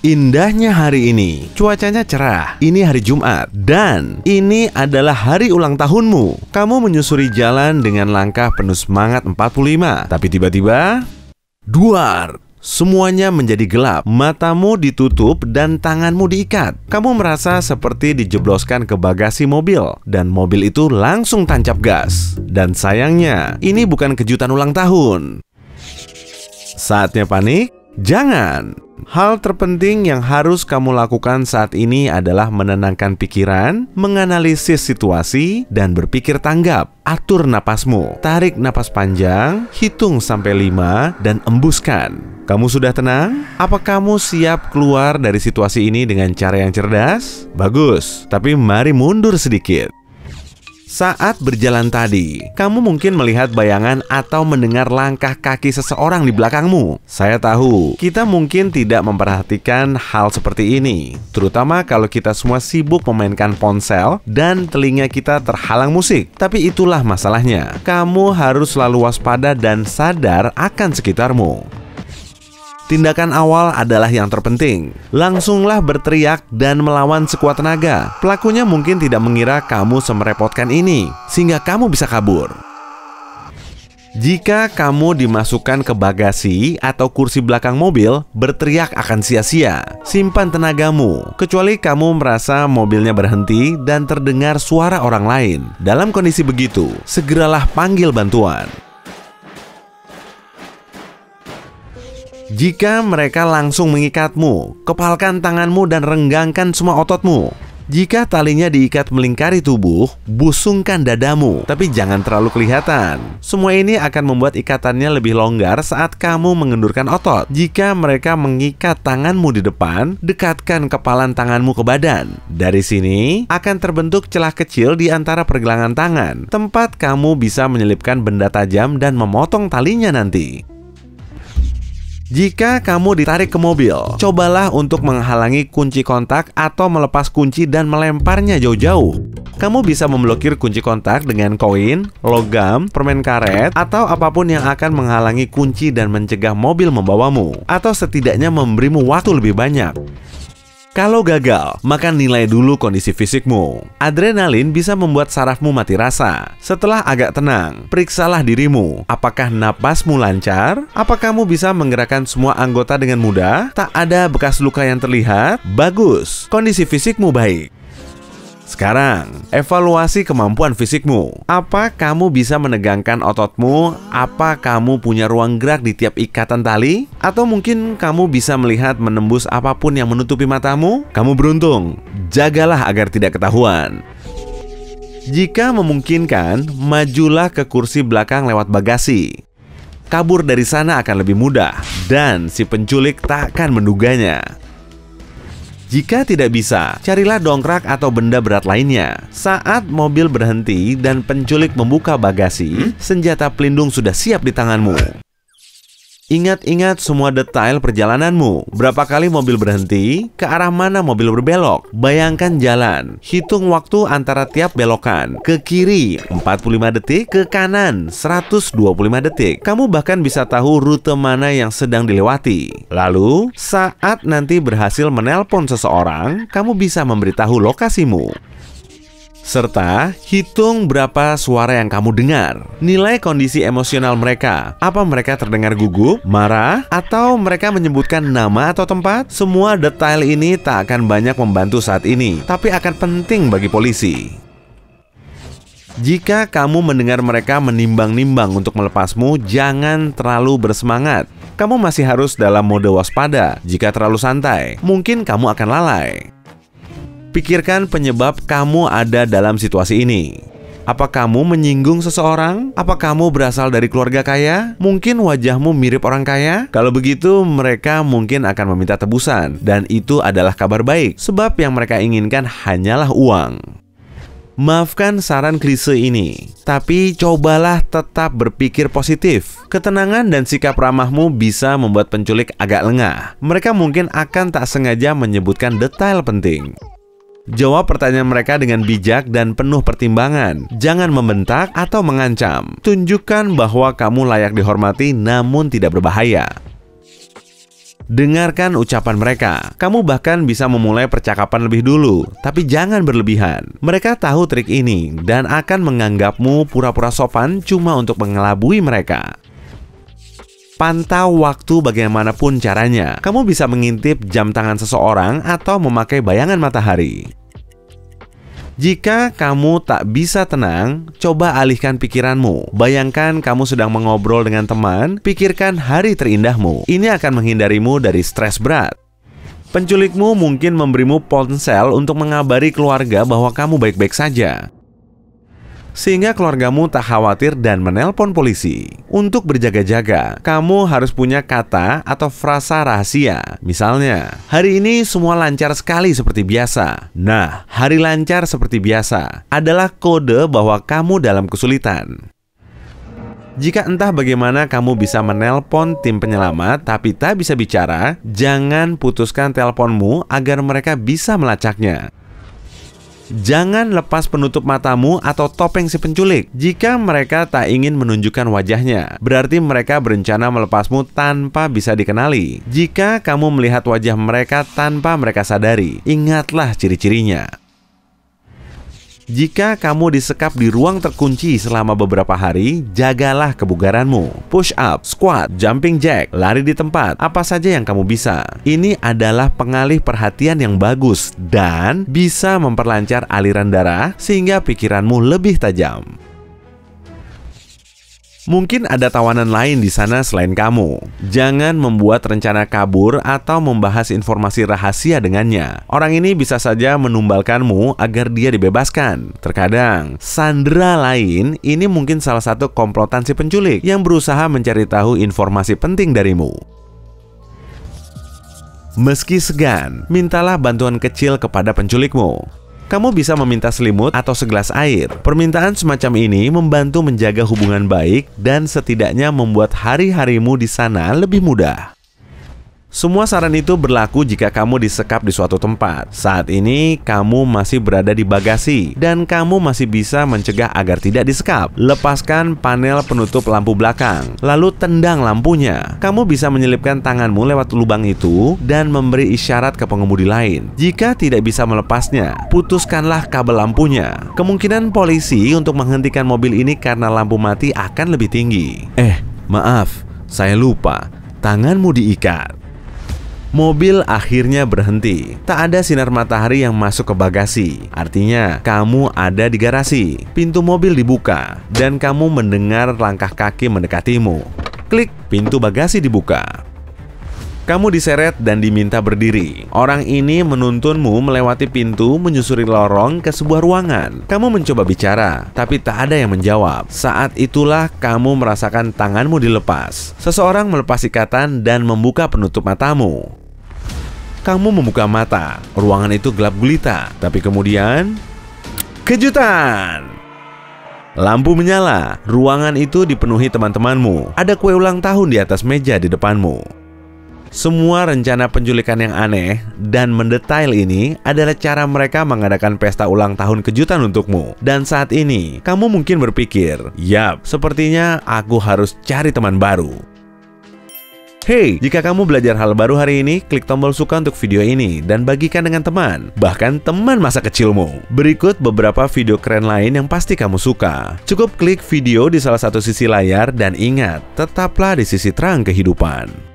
Indahnya hari ini, cuacanya cerah. Ini hari Jumat dan ini adalah hari ulang tahunmu. Kamu menyusuri jalan dengan langkah penuh semangat 45. Tapi tiba-tiba, duar! Semuanya menjadi gelap, matamu ditutup dan tanganmu diikat. Kamu merasa seperti dijebloskan ke bagasi mobil dan mobil itu langsung tancap gas. Dan sayangnya, ini bukan kejutan ulang tahun. Saatnya panik? Jangan! Hal terpenting yang harus kamu lakukan saat ini adalah menenangkan pikiran, menganalisis situasi, dan berpikir tanggap. Atur napasmu, tarik napas panjang, hitung sampai 5, dan embuskan. Kamu sudah tenang? Apa kamu siap keluar dari situasi ini dengan cara yang cerdas? Bagus, tapi mari mundur sedikit. Saat berjalan tadi, kamu mungkin melihat bayangan atau mendengar langkah kaki seseorang di belakangmu. Saya tahu, kita mungkin tidak memperhatikan hal seperti ini, terutama kalau kita semua sibuk memainkan ponsel dan telinga kita terhalang musik. Tapi itulah masalahnya, kamu harus selalu waspada dan sadar akan sekitarmu. Tindakan awal adalah yang terpenting. Langsunglah berteriak dan melawan sekuat tenaga. Pelakunya mungkin tidak mengira kamu semerepotkan ini, sehingga kamu bisa kabur. Jika kamu dimasukkan ke bagasi atau kursi belakang mobil, berteriak akan sia-sia. Simpan tenagamu, kecuali kamu merasa mobilnya berhenti dan terdengar suara orang lain. Dalam kondisi begitu, segeralah panggil bantuan. Jika mereka langsung mengikatmu, kepalkan tanganmu dan renggangkan semua ototmu. Jika talinya diikat melingkari tubuh, busungkan dadamu, tapi jangan terlalu kelihatan. Semua ini akan membuat ikatannya lebih longgar saat kamu mengendurkan otot. Jika mereka mengikat tanganmu di depan, dekatkan kepalan tanganmu ke badan. Dari sini, akan terbentuk celah kecil di antara pergelangan tangan, tempat kamu bisa menyelipkan benda tajam dan memotong talinya nanti. Jika kamu ditarik ke mobil, cobalah untuk menghalangi kunci kontak atau melepas kunci dan melemparnya jauh-jauh. Kamu bisa memblokir kunci kontak dengan koin, logam, permen karet, atau apapun yang akan menghalangi kunci dan mencegah mobil membawamu, atau setidaknya memberimu waktu lebih banyak. Kalau gagal, maka nilai dulu kondisi fisikmu. Adrenalin bisa membuat sarafmu mati rasa. Setelah agak tenang, periksalah dirimu. Apakah napasmu lancar? Apa kamu bisa menggerakkan semua anggota dengan mudah? Tak ada bekas luka yang terlihat? Bagus, kondisi fisikmu baik. Sekarang, evaluasi kemampuan fisikmu. Apa kamu bisa menegangkan ototmu? Apa kamu punya ruang gerak di tiap ikatan tali? Atau mungkin kamu bisa melihat menembus apapun yang menutupi matamu? Kamu beruntung. Jagalah agar tidak ketahuan. Jika memungkinkan, majulah ke kursi belakang lewat bagasi. Kabur dari sana akan lebih mudah, dan si penculik tak akan menduganya. Jika tidak bisa, carilah dongkrak atau benda berat lainnya. Saat mobil berhenti dan penculik membuka bagasi, senjata pelindung sudah siap di tanganmu. Ingat-ingat semua detail perjalananmu. Berapa kali mobil berhenti, ke arah mana mobil berbelok. Bayangkan jalan, hitung waktu antara tiap belokan. Ke kiri 45 detik, ke kanan 125 detik. Kamu bahkan bisa tahu rute mana yang sedang dilewati. Lalu, saat nanti berhasil menelpon seseorang, kamu bisa memberitahu lokasimu. Serta hitung berapa suara yang kamu dengar. Nilai kondisi emosional mereka. Apa mereka terdengar gugup, marah, atau mereka menyebutkan nama atau tempat? Semua detail ini tak akan banyak membantu saat ini, tapi akan penting bagi polisi. Jika kamu mendengar mereka menimbang-nimbang untuk melepasmu, jangan terlalu bersemangat. Kamu masih harus dalam mode waspada. Jika terlalu santai, mungkin kamu akan lalai. Pikirkan penyebab kamu ada dalam situasi ini. Apa kamu menyinggung seseorang? Apa kamu berasal dari keluarga kaya? Mungkin wajahmu mirip orang kaya? Kalau begitu, mereka mungkin akan meminta tebusan. Dan itu adalah kabar baik, sebab yang mereka inginkan hanyalah uang. Maafkan saran klise ini, tapi cobalah tetap berpikir positif. Ketenangan dan sikap ramahmu bisa membuat penculik agak lengah. Mereka mungkin akan tak sengaja menyebutkan detail penting. Jawab pertanyaan mereka dengan bijak dan penuh pertimbangan. Jangan membentak atau mengancam. Tunjukkan bahwa kamu layak dihormati namun tidak berbahaya. Dengarkan ucapan mereka. Kamu bahkan bisa memulai percakapan lebih dulu, tapi jangan berlebihan. Mereka tahu trik ini dan akan menganggapmu pura-pura sopan cuma untuk mengelabui mereka. Pantau waktu bagaimanapun caranya. Kamu bisa mengintip jam tangan seseorang atau memakai bayangan matahari. Jika kamu tak bisa tenang, coba alihkan pikiranmu. Bayangkan kamu sedang mengobrol dengan teman, pikirkan hari terindahmu. Ini akan menghindarimu dari stres berat. Penculikmu mungkin memberimu ponsel untuk mengabari keluarga bahwa kamu baik-baik saja, sehingga keluargamu tak khawatir dan menelpon polisi. Untuk berjaga-jaga, kamu harus punya kata atau frasa rahasia. Misalnya, hari ini semua lancar sekali seperti biasa. Nah, hari lancar seperti biasa adalah kode bahwa kamu dalam kesulitan. Jika entah bagaimana kamu bisa menelpon tim penyelamat tapi tak bisa bicara, jangan putuskan teleponmu agar mereka bisa melacaknya. Jangan lepas penutup matamu atau topeng si penculik. Jika mereka tak ingin menunjukkan wajahnya, berarti mereka berencana melepasmu tanpa bisa dikenali. Jika kamu melihat wajah mereka tanpa mereka sadari, ingatlah ciri-cirinya. Jika kamu disekap di ruang terkunci selama beberapa hari, jagalah kebugaranmu. Push up, squat, jumping jack, lari di tempat, apa saja yang kamu bisa. Ini adalah pengalih perhatian yang bagus dan bisa memperlancar aliran darah sehingga pikiranmu lebih tajam. Mungkin ada tawanan lain di sana selain kamu. Jangan membuat rencana kabur atau membahas informasi rahasia dengannya. Orang ini bisa saja menumbalkanmu agar dia dibebaskan. Terkadang, sandera lain ini mungkin salah satu komplotan si penculik yang berusaha mencari tahu informasi penting darimu. Meski segan, mintalah bantuan kecil kepada penculikmu. Kamu bisa meminta selimut atau segelas air. Permintaan semacam ini membantu menjaga hubungan baik dan setidaknya membuat hari-harimu di sana lebih mudah. Semua saran itu berlaku jika kamu disekap di suatu tempat. Saat ini, kamu masih berada di bagasi dan kamu masih bisa mencegah agar tidak disekap. Lepaskan panel penutup lampu belakang, lalu tendang lampunya. Kamu bisa menyelipkan tanganmu lewat lubang itu dan memberi isyarat ke pengemudi lain. Jika tidak bisa melepasnya, putuskanlah kabel lampunya. Kemungkinan polisi untuk menghentikan mobil ini karena lampu mati akan lebih tinggi. Maaf, saya lupa. Tanganmu diikat. Mobil akhirnya berhenti. Tak ada sinar matahari yang masuk ke bagasi. Artinya, kamu ada di garasi. Pintu mobil dibuka dan kamu mendengar langkah kaki mendekatimu. Klik, pintu bagasi dibuka. Kamu diseret dan diminta berdiri. Orang ini menuntunmu melewati pintu, menyusuri lorong ke sebuah ruangan. Kamu mencoba bicara, tapi tak ada yang menjawab. Saat itulah kamu merasakan tanganmu dilepas. Seseorang melepas ikatan dan membuka penutup matamu. Kamu membuka mata. Ruangan itu gelap gulita. Tapi kemudian, kejutan! Lampu menyala. Ruangan itu dipenuhi teman-temanmu. Ada kue ulang tahun di atas meja di depanmu. Semua rencana penculikan yang aneh dan mendetail ini adalah cara mereka mengadakan pesta ulang tahun kejutan untukmu. Dan saat ini, kamu mungkin berpikir, "Yap, sepertinya aku harus cari teman baru." Hey, jika kamu belajar hal baru hari ini, klik tombol suka untuk video ini dan bagikan dengan teman, bahkan teman masa kecilmu. Berikut beberapa video keren lain yang pasti kamu suka. Cukup klik video di salah satu sisi layar dan ingat, tetaplah di sisi terang kehidupan.